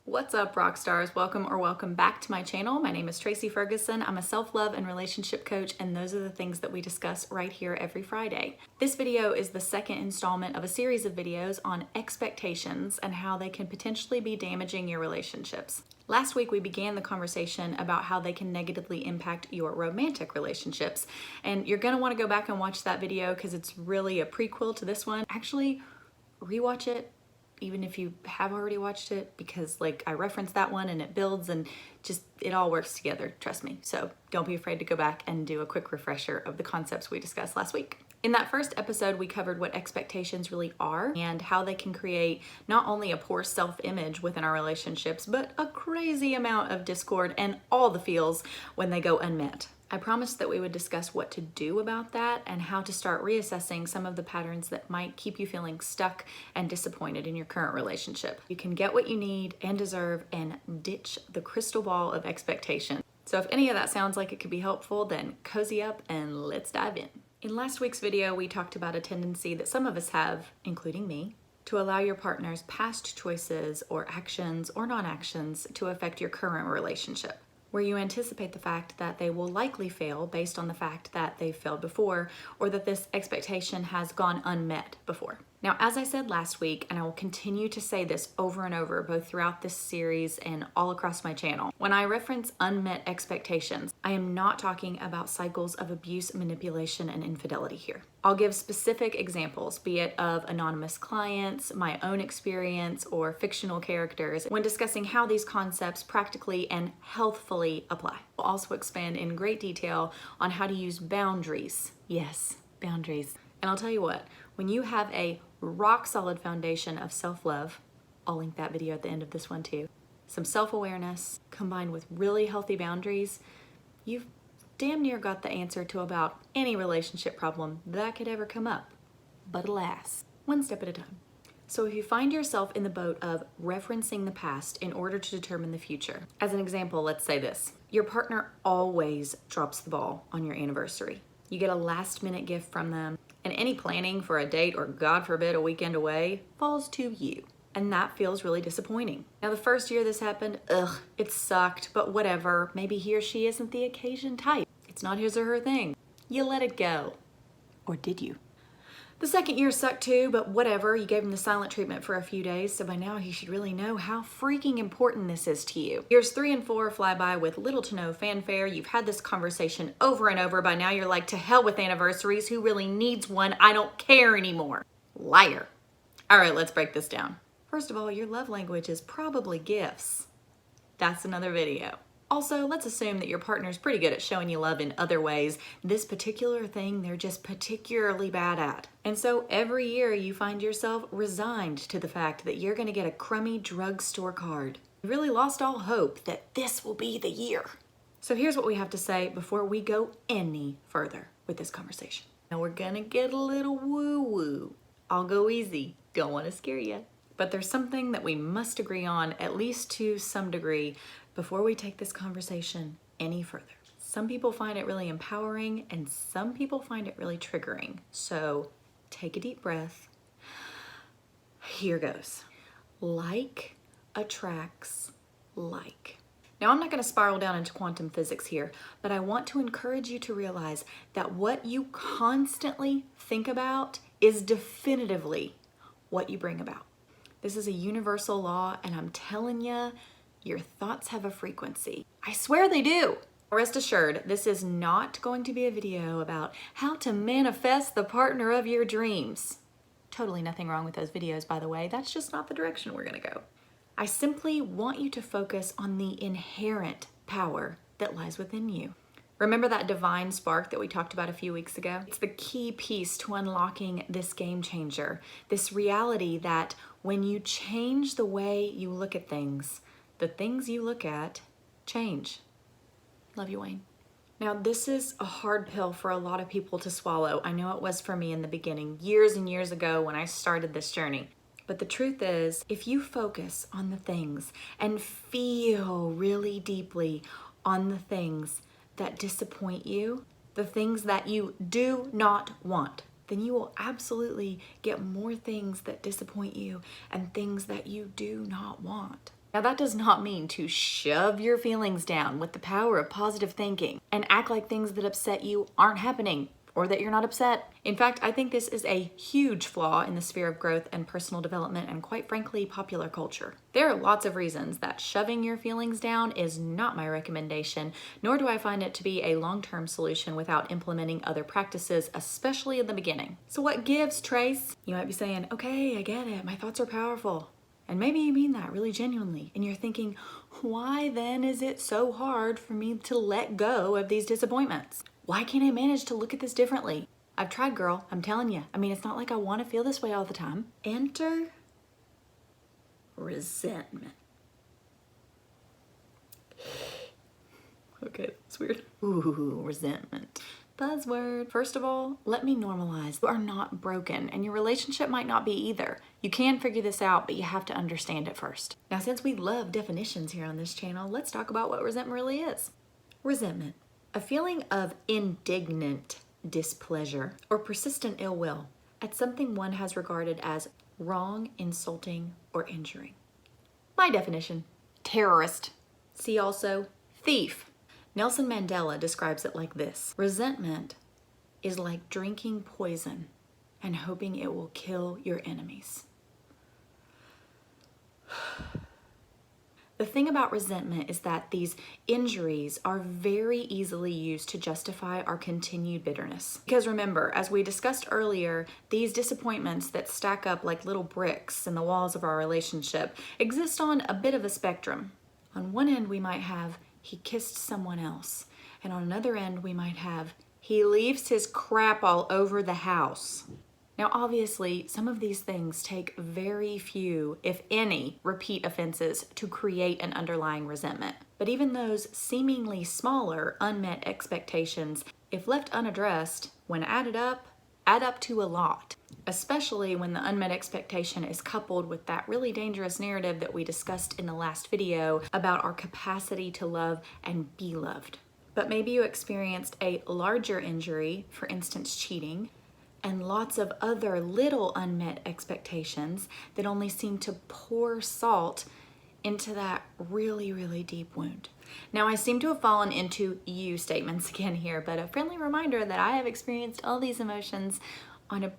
What's up, rock stars? Welcome back to my channel. My name is Tracy Ferguson. I'm a self-love and relationship coach, and those are the things that we discuss right here every Friday. This video is the second installment of a series of videos on expectations and how they can potentially be damaging your relationships. Last week, we began the conversation about how they can negatively impact your romantic relationships, and you're gonna wanna go back and watch that video because it's really a prequel to this one. Actually, rewatch it even if you have already watched it, because I referenced that one and it builds and just it all works together, trust me. So don't be afraid to go back and do a quick refresher of the concepts we discussed last week. In that first episode, we covered what expectations really are and how they can create not only a poor self-image within our relationships, but a crazy amount of discord and all the feels when they go unmet. I promised that we would discuss what to do about that and how to start reassessing some of the patterns that might keep you feeling stuck and disappointed in your current relationship. You can get what you need and deserve and ditch the crystal ball of expectation. So if any of that sounds like it could be helpful, then cozy up and let's dive in. In last week's video, we talked about a tendency that some of us have, including me, to allow your partner's past choices or actions or non-actions to affect your current relationship, where you anticipate the fact that they will likely fail based on the fact that they've failed before, or that this expectation has gone unmet before. Now, as I said last week, and I will continue to say this over and over, both throughout this series and all across my channel, when I reference unmet expectations, I am not talking about cycles of abuse, manipulation, and infidelity here. I'll give specific examples, be it of anonymous clients, my own experience, or fictional characters, when discussing how these concepts practically and healthfully apply. We'll also expand in great detail on how to use boundaries. Yes, boundaries. And I'll tell you what, when you have a rock solid foundation of self-love, I'll link that video at the end of this one too, some self-awareness combined with really healthy boundaries, you've damn near got the answer to about any relationship problem that could ever come up. But alas, one step at a time. So if you find yourself in the boat of referencing the past in order to determine the future, as an example, let's say this: your partner always drops the ball on your anniversary. You get a last-minute gift from them, and any planning for a date or, God forbid, a weekend away falls to you. And that feels really disappointing. Now, the first year this happened, it sucked, but whatever. Maybe he or she isn't the occasion type. It's not his or her thing. You let it go. Or did you? The second year sucked too, but whatever. You gave him the silent treatment for a few days, so by now he should really know how freaking important this is to you. Years 3 and 4 fly by with little to no fanfare. You've had this conversation over and over. By now you're like, to hell with anniversaries. Who really needs one? I don't care anymore. Liar. All right, let's break this down. First of all, your love language is probably gifts. That's another video. Also, let's assume that your partner's pretty good at showing you love in other ways. This particular thing they're just particularly bad at. And so every year you find yourself resigned to the fact that you're gonna get a crummy drugstore card. You really lost all hope that this will be the year. So here's what we have to say before we go any further with this conversation. Now we're gonna get a little woo-woo. I'll go easy, don't wanna scare you. But there's something that we must agree on, at least to some degree, before we take this conversation any further. Some people find it really empowering and some people find it really triggering. So take a deep breath. Here goes. Like attracts like. Now, I'm not going to spiral down into quantum physics here, but I want to encourage you to realize that what you constantly think about is definitively what you bring about. This is a universal law, and I'm telling you, your thoughts have a frequency. I swear they do. Rest assured, this is not going to be a video about how to manifest the partner of your dreams. Totally nothing wrong with those videos, by the way. That's just not the direction we're gonna go. I simply want you to focus on the inherent power that lies within you. Remember that divine spark that we talked about a few weeks ago? It's the key piece to unlocking this game changer, this reality that when you change the way you look at things, the things you look at change. Love you, Wayne. Now, this is a hard pill for a lot of people to swallow. I know it was for me in the beginning, years and years ago when I started this journey. But the truth is, if you focus on the things and feel really deeply on the things that disappoint you, the things that you do not want, then you will absolutely get more things that disappoint you and things that you do not want. Now, that does not mean to shove your feelings down with the power of positive thinking and act like things that upset you aren't happening or that you're not upset. In fact, I think this is a huge flaw in the sphere of growth and personal development and, quite frankly, popular culture. There are lots of reasons that shoving your feelings down is not my recommendation, nor do I find it to be a long-term solution without implementing other practices, especially in the beginning. So what gives, Trace? You might be saying, okay, I get it. My thoughts are powerful. And maybe you mean that really genuinely. And you're thinking, why then is it so hard for me to let go of these disappointments? Why can't I manage to look at this differently? I've tried, girl. I'm telling you. I mean, it's not like I want to feel this way all the time. Enter resentment. Okay, that's weird. Ooh, resentment. Buzzword. First of all, let me normalize. You are not broken, and your relationship might not be either. You can figure this out, but you have to understand it first. Now, since we love definitions here on this channel, let's talk about what resentment really is. Resentment. A feeling of indignant displeasure or persistent ill will at something one has regarded as wrong, insulting, or injuring. My definition, terrorist. See also, thief. Nelson Mandela describes it like this: resentment is like drinking poison and hoping it will kill your enemies. The thing about resentment is that these injuries are very easily used to justify our continued bitterness. Because remember, as we discussed earlier, these disappointments that stack up like little bricks in the walls of our relationship exist on a bit of a spectrum. On one end, we might have, he kissed someone else. And on another end, we might have, he leaves his crap all over the house. Now, obviously, some of these things take very few, if any, repeat offenses to create an underlying resentment. But even those seemingly smaller unmet expectations, if left unaddressed, when add up to a lot. Especially when the unmet expectation is coupled with that really dangerous narrative that we discussed in the last video about our capacity to love and be loved. But maybe you experienced a larger injury, for instance, cheating, and lots of other little unmet expectations that only seem to pour salt into that really, really deep wound. Now, I seem to have fallen into you statements again here, but a friendly reminder that I have experienced all these emotions on a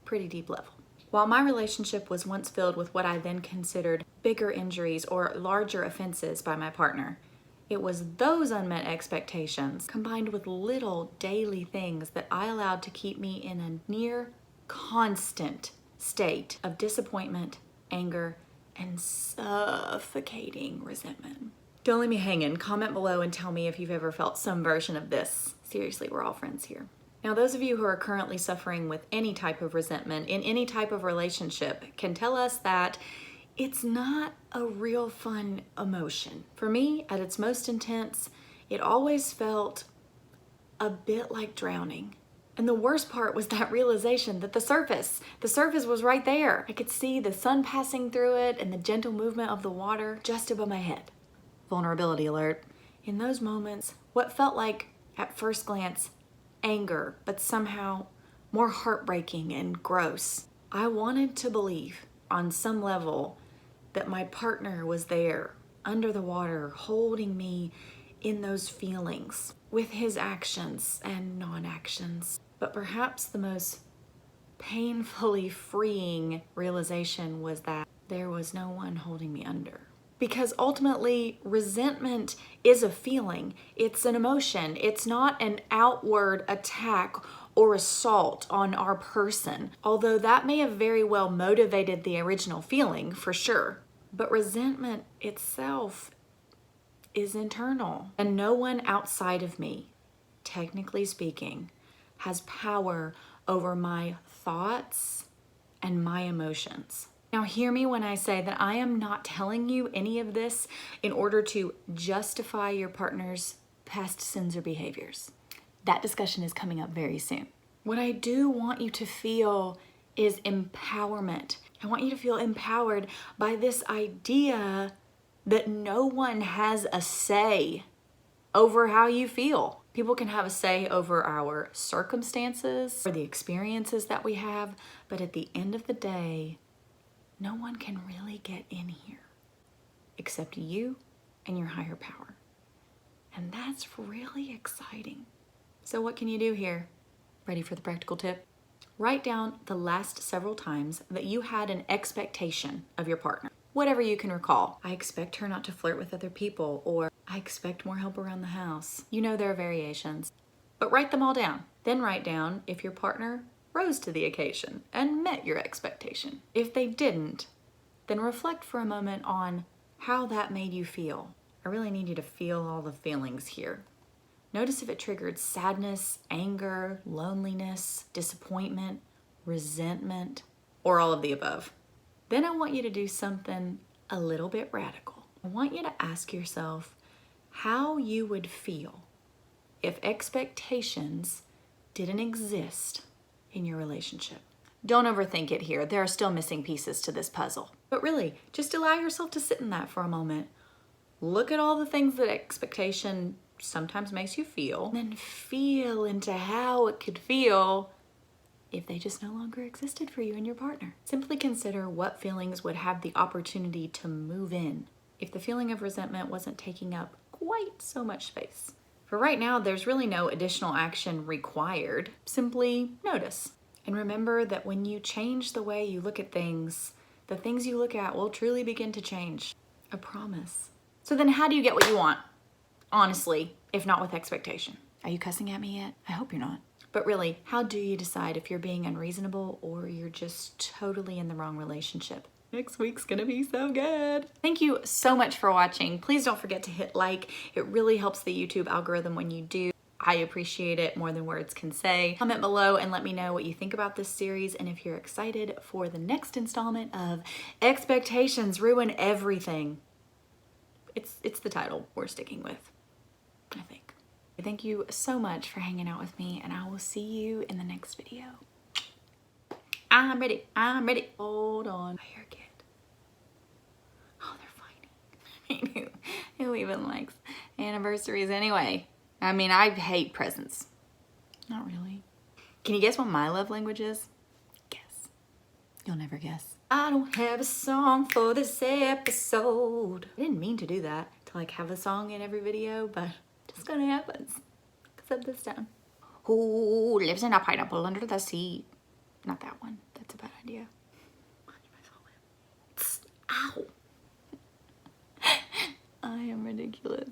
pretty deep level. While my relationship was once filled with what I then considered bigger injuries or larger offenses by my partner, it was those unmet expectations combined with little daily things that I allowed to keep me in a near constant state of disappointment, anger, and suffocating resentment. Don't leave me hanging. Comment below and tell me if you've ever felt some version of this. Seriously, we're all friends here. Now, those of you who are currently suffering with any type of resentment in any type of relationship can tell us that it's not a real fun emotion. For me, at its most intense, it always felt a bit like drowning. And the worst part was that realization that the surface was right there. I could see the sun passing through it and the gentle movement of the water just above my head. Vulnerability alert. In those moments, what felt like, at first glance, anger, but somehow more heartbreaking and gross, I wanted to believe on some level that my partner was there under the water holding me in those feelings with his actions and non-actions. But perhaps the most painfully freeing realization was that there was no one holding me under. Because ultimately, resentment is a feeling. It's an emotion. It's not an outward attack or assault on our person, although that may have very well motivated the original feeling, for sure. But resentment itself is internal, and no one outside of me, technically speaking, has power over my thoughts and my emotions. Now, hear me when I say that I am not telling you any of this in order to justify your partner's past sins or behaviors. That discussion is coming up very soon. What I do want you to feel is empowerment. I want you to feel empowered by this idea that no one has a say over how you feel. People can have a say over our circumstances or the experiences that we have, but at the end of the day, no one can really get in here. except you and your higher power. And that's really exciting. So what can you do here? Ready for the practical tip? Write down the last several times that you had an expectation of your partner. Whatever you can recall. I expect her not to flirt with other people, or I expect more help around the house. You know there are variations, but write them all down. Then write down if your partner rose to the occasion and met your expectation. If they didn't, then reflect for a moment on how that made you feel. I really need you to feel all the feelings here. Notice if it triggered sadness, anger, loneliness, disappointment, resentment, or all of the above. Then I want you to do something a little bit radical. I want you to ask yourself how you would feel if expectations didn't exist in your relationship. Don't overthink it here. There are still missing pieces to this puzzle. But really, just allow yourself to sit in that for a moment. Look at all the things that expectation sometimes makes you feel, and then feel into how it could feel if they just no longer existed for you and your partner. Simply consider what feelings would have the opportunity to move in if the feeling of resentment wasn't taking up quite so much space. For right now, there's really no additional action required. Simply notice. And remember that when you change the way you look at things, the things you look at will truly begin to change. I promise. So then how do you get what you want? Honestly, if not with expectation. Are you cussing at me yet? I hope you're not. But really, how do you decide if you're being unreasonable or you're just totally in the wrong relationship? Next week's gonna be so good. Thank you so much for watching. Please don't forget to hit like. It really helps the YouTube algorithm when you do. I appreciate it more than words can say. Comment below and let me know what you think about this series and if you're excited for the next installment of Expectations Ruin Everything. It's the title we're sticking with, I think. Thank you so much for hanging out with me, and I will see you in the next video. I'm ready. Hold on. I hear a kid. Oh, they're fighting. I mean, who even likes anniversaries anyway? I mean, I hate presents. Not really. Can you guess what my love language is? Guess. You'll never guess. I don't have a song for this episode. I didn't mean to do that, to like have a song in every video, but just gonna happen. Except this time. Who lives in a pineapple under the sea? Not that one. That's a bad idea. Ow. I am ridiculous.